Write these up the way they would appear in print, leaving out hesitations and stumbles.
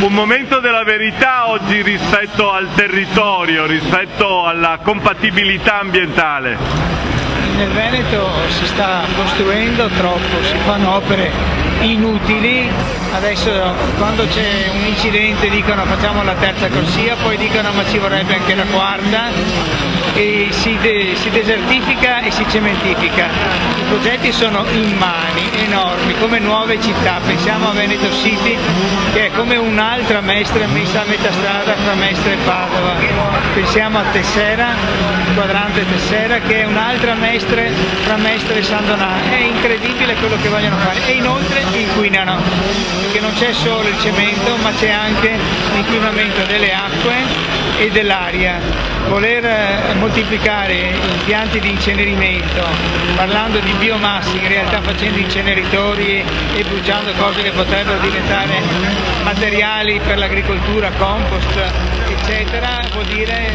un momento della verità oggi rispetto al territorio, rispetto alla compatibilità ambientale. Nel Veneto si sta costruendo troppo, si fanno opere inutili. Adesso quando c'è un incidente dicono facciamo la terza corsia, poi dicono ma ci vorrebbe anche la quarta, e si desertifica e si cementifica. I progetti sono immani, enormi, come nuove città. Pensiamo a Veneto City, che è come un'altra Mestre messa a metà strada fra Mestre e Padova. Pensiamo a Tessera, il quadrante Tessera, che è un'altra Mestre fra Mestre e San Donato. È incredibile quello che vogliono fare, e inoltre inquinano, perché non c'è solo il cemento ma c'è anche l'inquinamento delle acque e dell'aria. Voler moltiplicare impianti di incenerimento parlando di biomassi, in realtà facendo inceneritori e bruciando cose che potrebbero diventare materiali per l'agricoltura, compost eccetera, vuol dire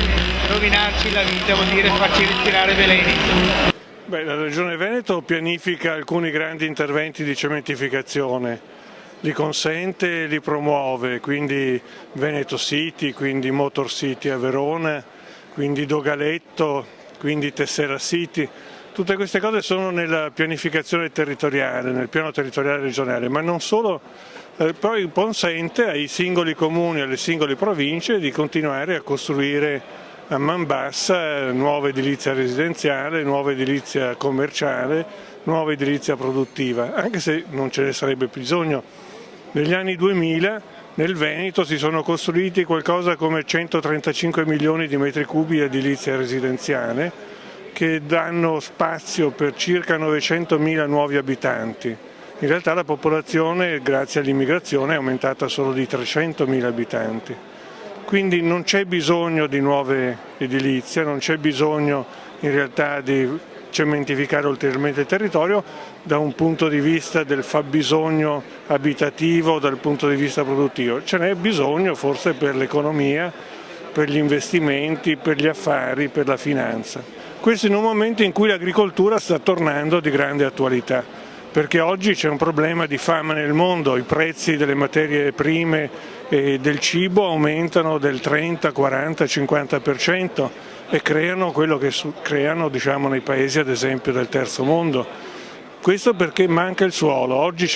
rovinarci la vita, vuol dire farci respirare veleni. La Regione Veneto pianifica alcuni grandi interventi di cementificazione, li consente e li promuove, quindi Veneto City, quindi Motor City a Verona, quindi Dogaletto, quindi Tessera City. Tutte queste cose sono nella pianificazione territoriale, nel piano territoriale regionale, ma non solo, poi consente ai singoli comuni, alle singole province di continuare a costruire a man bassa nuova edilizia residenziale, nuova edilizia commerciale, nuova edilizia produttiva, anche se non ce ne sarebbe bisogno. Negli anni 2000 nel Veneto si sono costruiti qualcosa come 135 milioni di metri cubi di edilizia residenziale che danno spazio per circa 900.000 nuovi abitanti. In realtà la popolazione, grazie all'immigrazione, è aumentata solo di 300.000 abitanti. Quindi non c'è bisogno di nuove edilizie, non c'è bisogno in realtà di cementificare ulteriormente il territorio da un punto di vista del fabbisogno abitativo, dal punto di vista produttivo. Ce n'è bisogno forse per l'economia, per gli investimenti, per gli affari, per la finanza. Questo in un momento in cui l'agricoltura sta tornando di grande attualità, perché oggi c'è un problema di fame nel mondo, i prezzi delle materie prime e del cibo aumentano del 30, 40, 50% e creano quello che creano nei paesi ad esempio del terzo mondo. Questo perché manca il suolo, oggi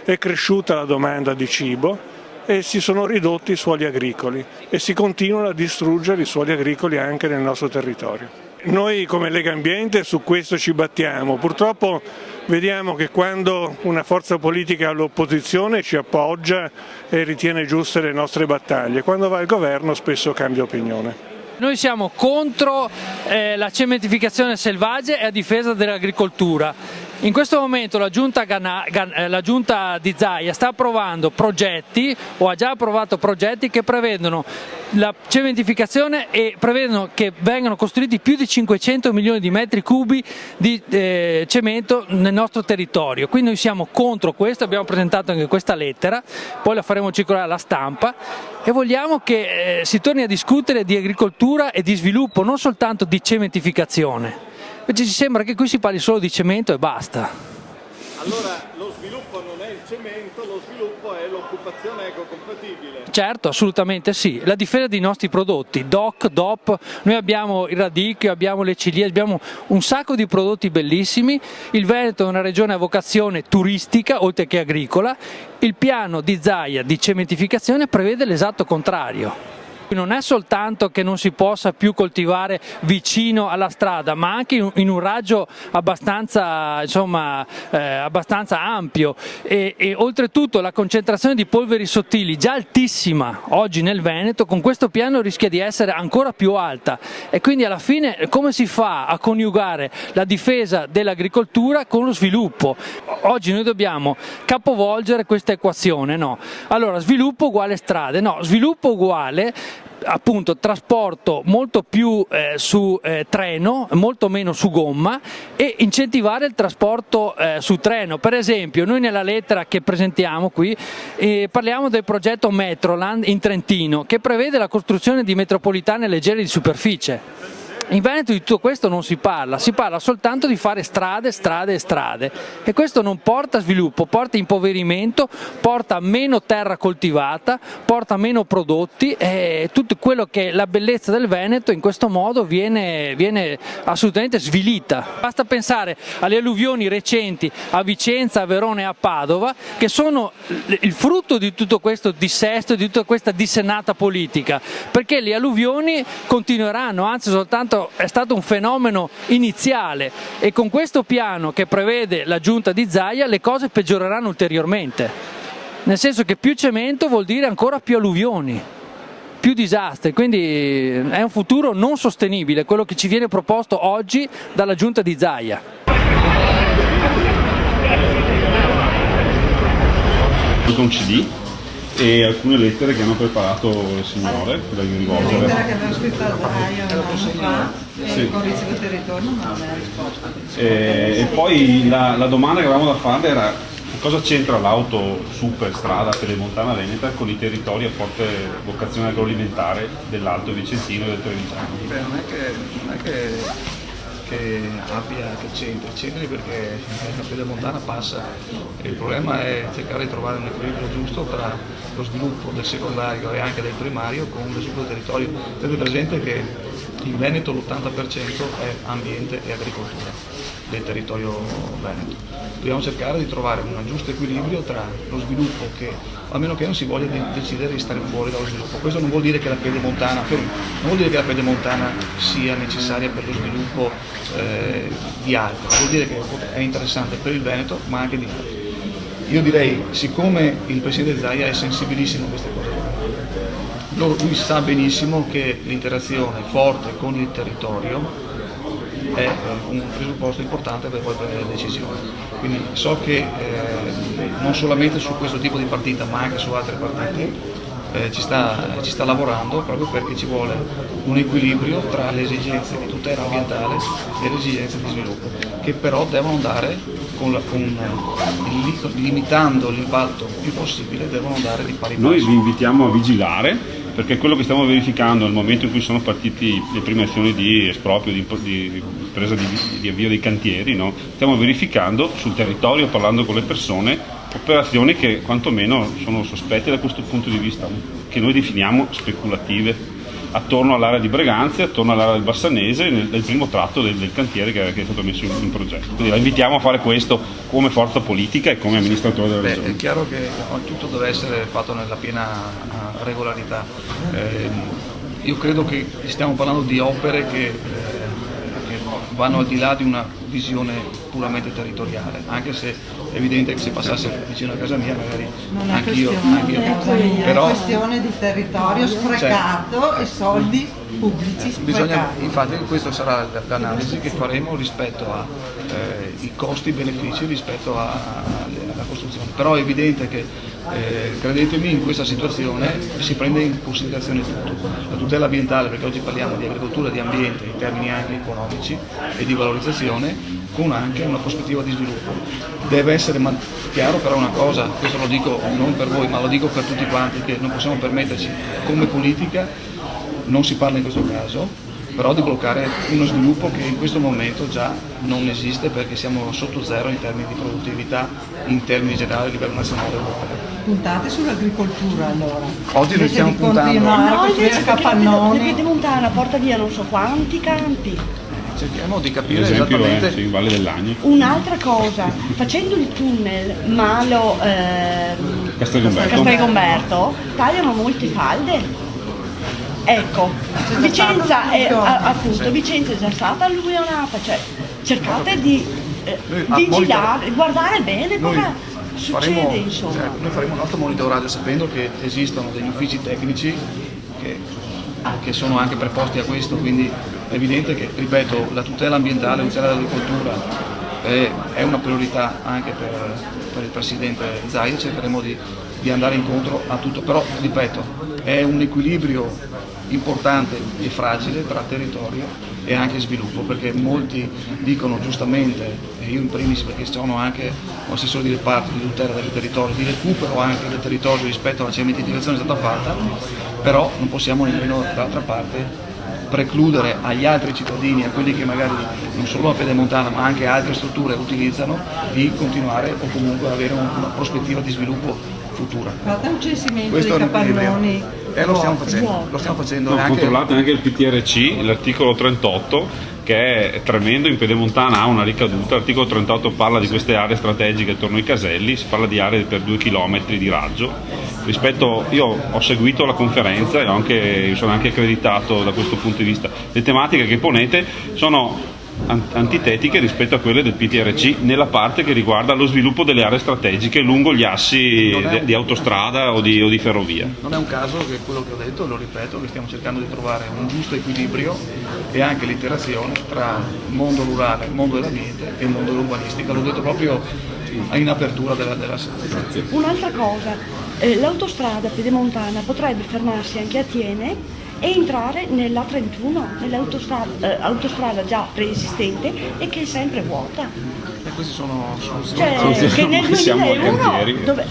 è cresciuta la domanda di cibo e si sono ridotti i suoli agricoli e si continuano a distruggere i suoli agricoli anche nel nostro territorio. Noi come Lega Ambiente su questo ci battiamo, purtroppo vediamo che quando una forza politica è all'opposizione ci appoggia e ritiene giuste le nostre battaglie, quando va al governo spesso cambia opinione. Noi siamo contro la cementificazione selvaggia e a difesa dell'agricoltura. In questo momento la giunta di Zaia sta approvando progetti, o ha già approvato progetti che prevedono la cementificazione e prevedono che vengano costruiti più di 500 milioni di metri cubi di cemento nel nostro territorio. Quindi noi siamo contro questo, abbiamo presentato anche questa lettera, poi la faremo circolare alla stampa e vogliamo che si torni a discutere di agricoltura e di sviluppo, non soltanto di cementificazione. Invece ci sembra che qui si parli solo di cemento e basta. Allora lo sviluppo non è il cemento, lo sviluppo è l'occupazione ecocompatibile. Certo, assolutamente sì. La difesa dei nostri prodotti, DOC, DOP, noi abbiamo il radicchio, abbiamo le ciliegie, abbiamo un sacco di prodotti bellissimi. Il Veneto è una regione a vocazione turistica, oltre che agricola. Il piano di Zaia di cementificazione prevede l'esatto contrario. Non è soltanto che non si possa più coltivare vicino alla strada, ma anche in un raggio abbastanza ampio e oltretutto la concentrazione di polveri sottili già altissima oggi nel Veneto, con questo piano rischia di essere ancora più alta e quindi alla fine come si fa a coniugare la difesa dell'agricoltura con lo sviluppo? Oggi noi dobbiamo capovolgere questa equazione, no? Allora sviluppo uguale strade, no, sviluppo uguale appunto trasporto molto più su treno, molto meno su gomma e incentivare il trasporto su treno. Per esempio noi nella lettera che presentiamo qui parliamo del progetto Metroland in Trentino che prevede la costruzione di metropolitane leggere di superficie. In Veneto di tutto questo non si parla soltanto di fare strade, strade e strade, e questo non porta sviluppo, porta impoverimento, porta meno terra coltivata, porta meno prodotti, e tutto quello che è la bellezza del Veneto in questo modo viene assolutamente svilita. Basta pensare alle alluvioni recenti a Vicenza, a Verona e a Padova, che sono il frutto di tutto questo dissesto, di tutta questa dissennata politica, perché le alluvioni continueranno, anzi soltanto è stato un fenomeno iniziale, e con questo piano che prevede la giunta di Zaia le cose peggioreranno ulteriormente, nel senso che più cemento vuol dire ancora più alluvioni, più disastri, quindi è un futuro non sostenibile quello che ci viene proposto oggi dalla giunta di Zaia. Un CD e alcune lettere che hanno preparato le signore da rivolgere. La lettera che aveva scritto a Zaia un anno fa e con Rischio Territorio non aveva risposta. E poi la domanda che avevamo da fare era: cosa c'entra l'auto super strada pedemontana veneta con i territori a forte vocazione agroalimentare dell'Alto Vicentino e del Trevigiano? Beh, non è che c'entri perché la pedemontana passa, e il problema è cercare di trovare un equilibrio giusto tra lo sviluppo del secondario e anche del primario con lo sviluppo del territorio. Tenete presente che in Veneto l'80% è ambiente e agricoltura del territorio veneto. Dobbiamo cercare di trovare un giusto equilibrio tra lo sviluppo, che a meno che non si voglia decidere di stare fuori dallo sviluppo. Questo non vuol dire che la pedemontana sia necessaria per lo sviluppo di altri, vuol dire che è interessante per il Veneto ma anche di altri. Io direi, siccome il Presidente Zaia è sensibilissimo a queste cose, lui sa benissimo che l'interazione forte con il territorio è un presupposto importante per poi prendere le decisioni. Quindi so che non solamente su questo tipo di partita ma anche su altre partite ci sta lavorando, proprio perché ci vuole un equilibrio tra le esigenze di tutela ambientale e le esigenze di sviluppo, che però devono andare limitando l'impatto più possibile, devono andare di pari passo. Noi vi invitiamo a vigilare, perché quello che stiamo verificando nel momento in cui sono partiti le prime azioni di esproprio, di presa di avvio dei cantieri, no? Stiamo verificando sul territorio, parlando con le persone, operazioni che quantomeno sono sospette da questo punto di vista, che noi definiamo speculative, attorno all'area di Breganze, attorno all'area del Bassanese, nel primo tratto del cantiere che è stato messo in progetto. Quindi la invitiamo a fare questo come forza politica e come amministratore della regione. È chiaro che tutto deve essere fatto nella piena regolarità. Io credo che stiamo parlando di opere che vanno al di là di una visione puramente territoriale, anche se è evidente che se passasse vicino a casa mia magari Non è anch'io. Però è questione di territorio sprecato e soldi pubblici sprecati. Infatti questa sarà l'analisi che faremo rispetto ai costi-benefici rispetto alla costruzione. Però è evidente che credetemi, in questa situazione si prende in considerazione tutto, la tutela ambientale, perché oggi parliamo di agricoltura e di ambiente in termini anche economici e di valorizzazione, con anche una prospettiva di sviluppo. Deve essere chiaro però una cosa, questo lo dico non per voi ma lo dico per tutti quanti, che non possiamo permetterci come politica, non si parla in questo caso, però di bloccare uno sviluppo che in questo momento già non esiste, perché siamo sotto zero in termini di produttività, in termini generali a livello nazionale e europeo. Puntate sull'agricoltura allora. Oggi noi stiamo puntando. Continuare a costruire perché capannoni. la pedemontana porta via non so quanti campi. Cerchiamo di capire L'esempio esattamente. è Valle dell'Agno. Un'altra cosa, facendo il tunnel Malo Castelgomberto, tagliano molte falde. Ecco, Vicenza è appunto, Vicenza è già stata alluvionata, cioè cercate di vigilare, guardare bene cosa succede, insomma. Noi faremo un altro monitoraggio sapendo che esistono degli uffici tecnici che sono anche preposti a questo, quindi è evidente che, ripeto, la tutela ambientale, la tutela dell'agricoltura è una priorità anche per il Presidente Zaia. Cercheremo di andare incontro a tutto, però ripeto, è un equilibrio importante e fragile tra territorio e anche sviluppo, perché molti dicono giustamente, e io in primis perché sono anche un assessore di reparto di tutela del territorio, di recupero anche del territorio rispetto alla cementificazione che è stata fatta, però non possiamo nemmeno d'altra parte precludere agli altri cittadini, a quelli che magari non solo a Pedemontana ma anche altre strutture utilizzano, di continuare o comunque avere una prospettiva di sviluppo futura. Fate un censimento Questo dei è un equilibrio. capannoni. Lo stiamo facendo. No, anche... controllate anche il PTRC, l'articolo 38, che è tremendo. In Pedemontana ha una ricaduta. L'articolo 38 parla di queste aree strategiche attorno ai caselli, si parla di aree per 2 km di raggio. Io ho seguito la conferenza e sono anche accreditato da questo punto di vista. Le tematiche che ponete sono antitetiche rispetto a quelle del PTRC nella parte che riguarda lo sviluppo delle aree strategiche lungo gli assi di autostrada o di ferrovia. Non è un caso che quello che ho detto, lo ripeto, che stiamo cercando di trovare un giusto equilibrio e anche l'interazione tra il mondo rurale, il mondo dell'ambiente e il mondo dell'urbanistica. L'ho detto proprio in apertura della sessione. Un'altra cosa, l'autostrada pedemontana potrebbe fermarsi anche a Thiene e entrare nella 31, nell'autostrada già preesistente e che è sempre vuota. E queste sono soluzioni. Cioè, che nel Siamo ai 2001 cantieri. dove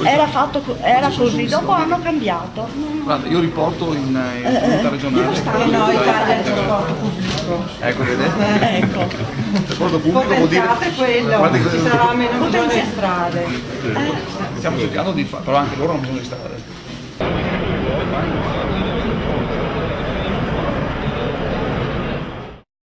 era così, dopo hanno cambiato. Guarda, io riporto in comunità regionale. No, Italia il trasporto pubblico. Ecco, vedete? Ecco. Il trasporto pubblico vuol dire. Potenziate quello, Guarda che ci sarà meno bisogno di strade. stiamo cercando di fare, però anche loro hanno bisogno di strade.